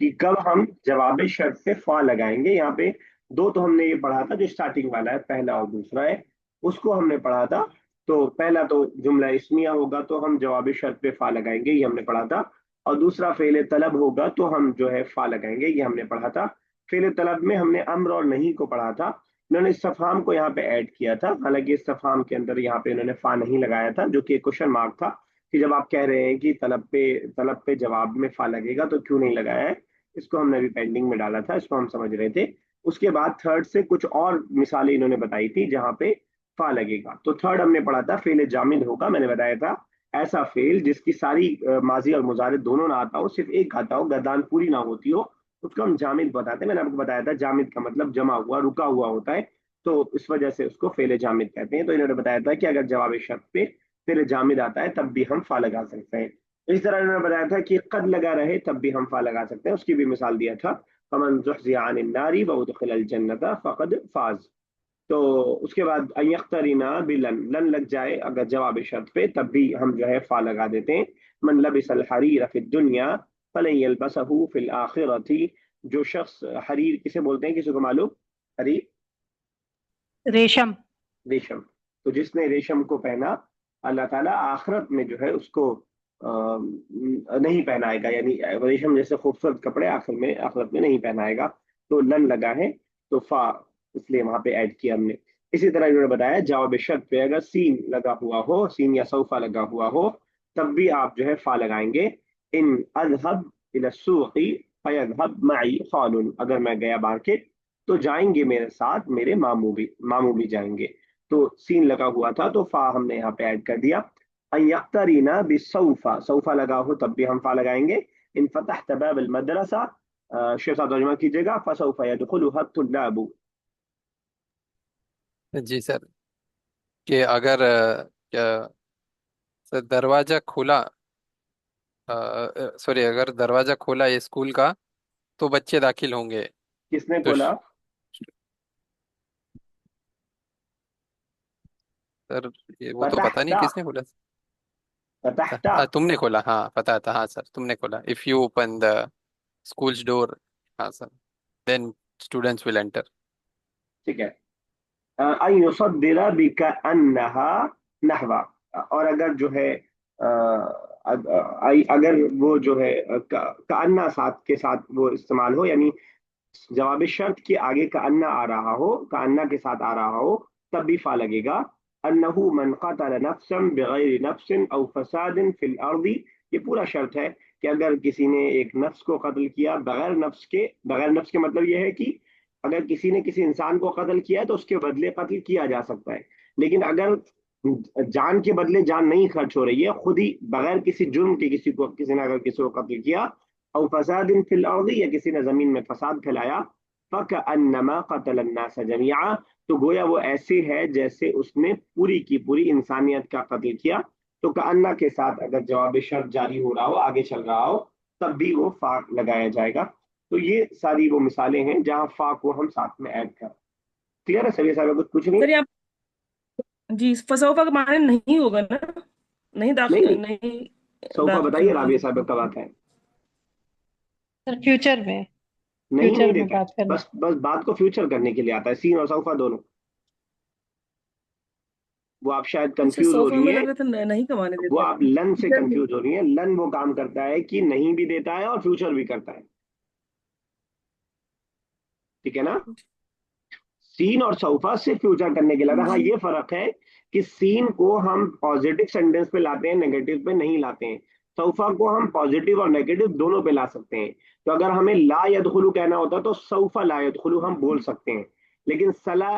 कि कब हम जवाब शर्त पे फा लगाएंगे। यहाँ पे दो तो हमने ये पढ़ा था, जो स्टार्टिंग वाला है पहला और दूसरा है, उसको हमने पढ़ा था। तो पहला तो जुमला इस्मिया होगा तो हम जवाब शर्त पे फा लगाएंगे, ये हमने पढ़ा था। और दूसरा फेल तलब होगा तो हम जो है फा लगाएंगे, ये हमने पढ़ा था। फेल तलब में हमने अम्र और नहीं को पढ़ा था। उन्होंने इस्तिफहाम को यहाँ पे ऐड किया था, हालांकि इस्तिफहाम के अंदर यहाँ पे उन्होंने फा नहीं लगाया था, जो कि एक क्वेश्चन मार्क था कि जब आप कह रहे हैं कि तलब पे जवाब में फा लगेगा तो क्यों नहीं लगाया है। इसको हमने अभी पेंडिंग में डाला था, इसको हम समझ रहे थे। उसके बाद थर्ड से कुछ और मिसालें इन्होंने बताई थी जहां पे फा लगेगा। तो थर्ड हमने पढ़ा था फेल जामिद होगा, मैंने बताया था ऐसा फेल जिसकी सारी माजी और मुजारे दोनों ना आता हो, सिर्फ एक आता हो, गर्दान पूरी ना होती हो, उसको हम जामिद बताते हैं। मैंने आपको बताया था जामिद का मतलब जमा हुआ रुका हुआ होता है, तो इस वजह से उसको फेल जामिद कहते हैं। तो इन्होंने बताया था कि अगर जवाब शर्त पे फेल जामिद आता है तब भी हम फा लगा सकते हैं। इस तरह इन्होंने बताया था कि कद लगा रहे तब भी हम फा लगा सकते हैं, उसकी भी मिसाल दिया था, फमन ज़ुहज़िहा अनिन नारी व उदखिलल जन्नत फ़क़द फ़ाज़। तो उसके बाद अयख्तरिना बिलन, लन लग जाए अगर जवाब शर्त पे तब भी हम जो है फा लगा देते हैं। मन लबिसल हरीर फिद दुनिया फलन यलबसहु फिल आखिरती, जो शख्स हरीर किसे बोलते हैं, किसी को मालूम? हरीर रेशम। रेशम। तो जिसने रेशम को पहना, अल्लाह ताला आखिरत में जो है उसको नहीं पहनाएगा, यानी रेशम जैसे खूबसूरत कपड़े आखिरत में नहीं पहनाएगा। तो लन लगा है तो फा इसलिए वहां पे ऐड किया हमने। इसी तरह इन्होंने बताया जवाब शर्त पे अगर सीन लगा हुआ हो, सीन या सौफा लगा हुआ हो, तब भी आप जो है फा लगाएंगे। इन अजहब इला सूक़ी फयज़हब मई खालुन, अगर मैं गया मार्केट तो जाएंगे मेरे साथ मेरे मामू भी जाएंगे। तो सीन लगा हुआ था तो फा हमने यहाँ पे ऐड कर दिया। अयख्तरीना बिसौफा, सौफा लगा हो तब भी हम फा लगाएंगे। इन फतहत बाब अल मदरसा, शेख साहब तर्जुमा कीजिएगा, फसौफा यदखुलुहा तुल्लाबु। जी सर। कि अगर क्या सर दरवाजा खुला, सॉरी, अगर दरवाजा खोला है स्कूल का तो बच्चे दाखिल होंगे। किसने तो खोला? सर ये वो तो पता नहीं फतहता, किसने खोला। फतहता। तुमने खोला, हाँ पता था, हाँ सर तुमने खोला। If you open the schools door, हाँ sir, then students will enter. ठीक है। अन युसद्दिरा बिका अन्नहा नहवा, और अगर जो है अगर वो जो है का अन्ना साथ के साथ वो इस्तेमाल हो, यानी जवाब शर्त के आगे का अन्ना आ रहा हो, का अन्ना के साथ आ रहा हो, तब भी फा लगेगा। अन्नहु मन क़तल नफ्सन बिगैर नफ्सिन औ फसादिन फिल अर्दी, ये पूरा शर्त है कि अगर किसी ने एक नफ्स को कत्ल किया बगैर नफ्स के, बगैर नफ्स के मतलब यह है कि अगर किसी ने किसी इंसान को कत्ल किया है तो उसके बदले कत्ल किया जा सकता है। लेकिन अगर जान के बदले जान नहीं खर्च हो रही है, खुद ही बगैर किसी जुर्म के किसी ने अगर किसी को कत्ल किया, और फसादिन फिल अर्दी, या किसी ने जमीन में फसाद फैलाया, फकअन्नमा क़तल अन्नास जमीआ, तो गोया वो ऐसे है जैसे उसने पूरी की पूरी इंसानियत का कत्ल किया। तो कअन्ना के साथ अगर जवाब शर्त जारी हो रहा हो, आगे चल रहा हो, तब भी वो फा लगाया जाएगा। तो ये सारी वो मिसालें हैं जहां फा को हम साथ में ऐड कर। क्लियर है सभी साहब, कुछ पूछ नहीं? सर यहाँ जी फसौफा का माने नहीं होगा ना? नहीं नहीं, दाखिल नहीं सौफा दाखिल बताइए होगा। राबिया साहब कब आता है? सर फ्यूचर में, नहीं नहीं फ्यूचर में देखा है, बात करना। बस बस बात को फ्यूचर करने के लिए आता है, सीन और सौफा दोनों। वो आप शायद अच्छा, कंफ्यूज हो सौफा रही में हैं। लग रहा था नहीं कमाने वो देते आप हैं। लन से फ्यूचर में। कंफ्यूज हो रही हैं। लन वो काम करता है कि नहीं भी देता है और फ्यूचर भी करता है, ठीक है ना? सीन और सौफा सिर्फ फ्यूचर करने के लिए आता है। हाँ, जी। ये फर्क है कि सीन को हम पॉजिटिव सेंटेंस पे लाते हैं, नेगेटिव पे नहीं लाते हैं। सौफा को हम पॉजिटिव और नेगेटिव दोनों पे ला सकते हैं। तो अगर हमें ला यदखुलू कहना होता तो सौफा ला यदखुलू हम बोल सकते हैं, लेकिन सला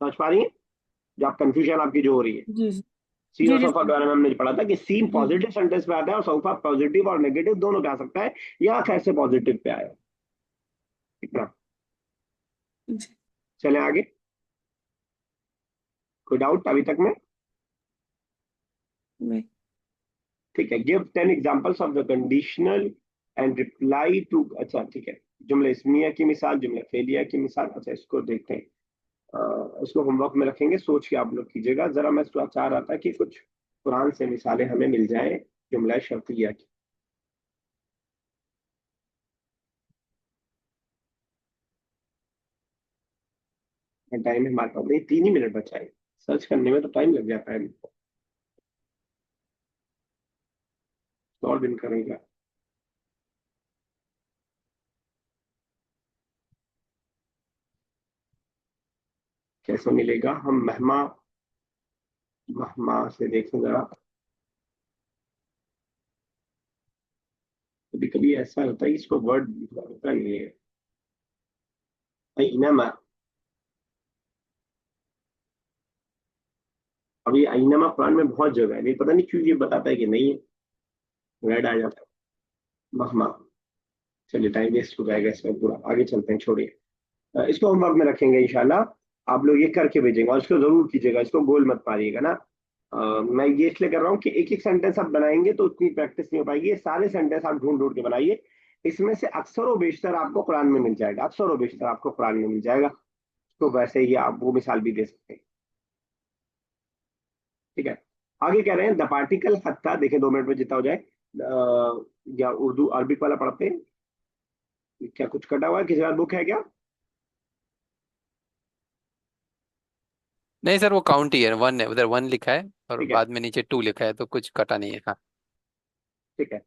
समझ पा रही हैं जो आप कंफ्यूजन आपकी जो हो रही है? जी जी सीन और जी जी सौफा के सर। बारे में हमने पढ़ा था कि सीन जी पॉजिटिव सेंटेंस पे आता है और सौफा पॉजिटिव और नेगेटिव दोनों पे आ सकता है। यहाँ कैसे पॉजिटिव पे आया, ठीक है? जी। चले आगे, कोई डाउट अभी तक में? मैं ठीक है, give 10 examples of the conditional and reply to, अच्छा ठीक है, जुमले इस्मिया की मिसाल, जुमले फेलिया की मिसाल। अच्छा इसको देखते हैं, इसको होमवर्क में रखेंगे, सोच के आप लोग कीजिएगा जरा। मैं चाह रहा था कि कुछ कुरान से मिसालें हमें मिल जाए जुमला शर्तिया की। टाइम है हमारे पास, नहीं 3 ही मिनट बचा है, सर्च करने में तो टाइम लग जाता है, सॉल्व इन करेगा कैसे मिलेगा। हम महमा महमा से देखें जरा। कभी कभी ऐसा होता है कि इसको वर्ड होता नहीं है। ऐनमा, अब ये ऐनमा कुरान में बहुत जगह है, नहीं पता नहीं क्यों ये बताता है कि नहीं है, रेड आ जाता है महमा। चलिए टाइम वेस्ट हो जाएगा इसमें पूरा, आगे चलते हैं, छोड़िए। इसको होमवर्क में रखेंगे इंशाल्लाह, आप लोग ये करके भेजेंगे और इसको जरूर कीजिएगा, इसको गोल मत मारिएगा ना। मैं ये इसलिए कर रहा हूँ कि एक एक सेंटेंस आप बनाएंगे तो उतनी प्रैक्टिस नहीं हो पाएगी, ये सारे सेंटेंस आप ढूंढ ढूंढ के बनाइए, इसमें से अक्सर व बेशतर आपको कुरान में मिल जाएगा, अक्सर व बेशतर आपको कुरान में मिल जाएगा। तो वैसे ही आप वो मिसाल भी दे सकते हैं। ठीक है, आगे कह रहे हैं द पार्टिकल हत्ता, देखिए 2 मिनट में जितना हो जाए। या उर्दू अरबिक वाला पढ़ते हैं, क्या कुछ कटा हुआ है, किसी बात बुक है क्या? नहीं सर, वो काउंट ही है, 1 है उधर, 1 लिखा है और ठीक है, बाद में नीचे 2 लिखा है, तो कुछ कटा नहीं है। हाँ। ठीक है।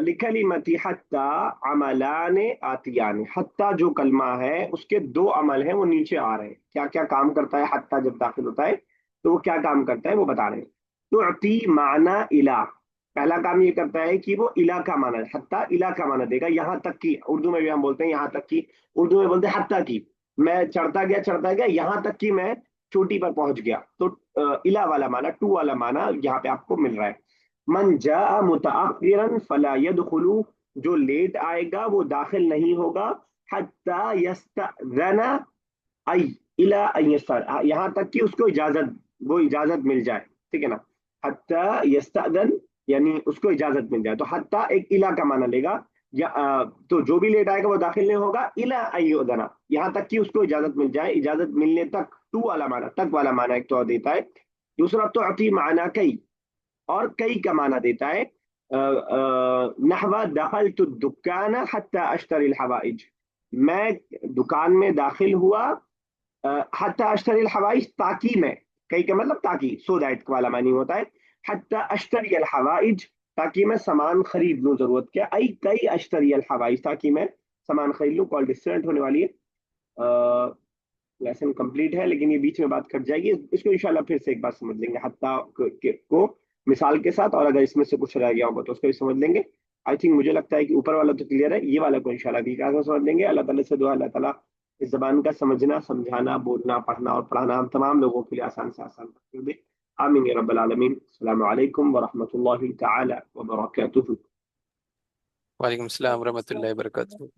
लिकलिमती हत्ता अमलाने आतियाने, हत्ता जो कलमा है उसके 2 अमल हैं वो नीचे आ रहे हैं, क्या क्या काम करता है हत्ता जब दाखिल होता है, तो वो क्या काम करता है वो बता रहे हैं। तो अति माना इला, पहला काम ये करता है कि वो इला का माना, हत्ता इला का माना देगा, यहाँ तक की, उर्दू में भी हम बोलते हैं यहाँ तक की, उर्दू में बोलते हैं हत्ता की, मैं चढ़ता गया यहाँ तक कि मैं चोटी पर पहुंच गया, तो इला वाला माना, टू वाला माना यहाँ पे आपको मिल रहा है। मन जा मुतअखिरन फला यदखुलु, जो लेट आएगा वो दाखिल नहीं होगा, हत्ता यस्तअज़ना, आई इला अन यस्तअज़न, यहाँ तक कि उसको इजाजत, वो इजाजत मिल जाए, ठीक है ना। हत्ता यस्तअज़न यानी उसको इजाजत मिल जाए, तो हत्ता एक इला का माना लेगा, या तो जो भी लेट आएगा वो दाखिल नहीं होगा, इला अन युअज़ना, यहाँ तक कि उसको इजाजत मिल जाए, इजाजत मिलने तक, टू वाला माना, तक वाला माना एक तो और देता है। दूसरा तो अति माना कई, और कई का माना देता है, नहवा दखल तो दुकान हत्ता अश्तरिल हवाइज, मैं दुकान में दाखिल हुआ, हत्ता अश्तरिल हवाइज ताकि मैं, कई का मतलब ताकि, सो दैट वाला मानी होता है, हत्ता अश्तरियल हवाइज ताकि मैं सामान खरीद लूं, जरूरत क्या, आई कई अश्तरियल हवाइज ताकि मैं सामान खरीद लूं। कॉल डिस्टेंट होने वाली है, लेसन कंप्लीट है लेकिन ये बीच में बात कट जाएगी, इसको इंशाल्लाह फिर से एक बार समझ लेंगे हत्ता को मिसाल के साथ, और अगर इसमें से कुछ रह गया होगा तो उसको भी समझ लेंगे। आई थिंक मुझे लगता है कि ऊपर वाला तो क्लियर है, ये वाला को इंशाल्लाह भी क्लास में समझ लेंगे। अल्लाह ताला से दुआ, अल्लाह ताला इस जबान का समझना, समझाना, बोलना, पढ़ना और पढ़ाना हम तमाम लोगों के लिए आसान से आसान कर दे। आमीन या रब्बल आलमीन। अस्सलामु अलैकुम व रहमतुल्लाहि तआला व बरकातुहू। वालेकुम सलाम रहमतुल्लाहि वबरकातुहू।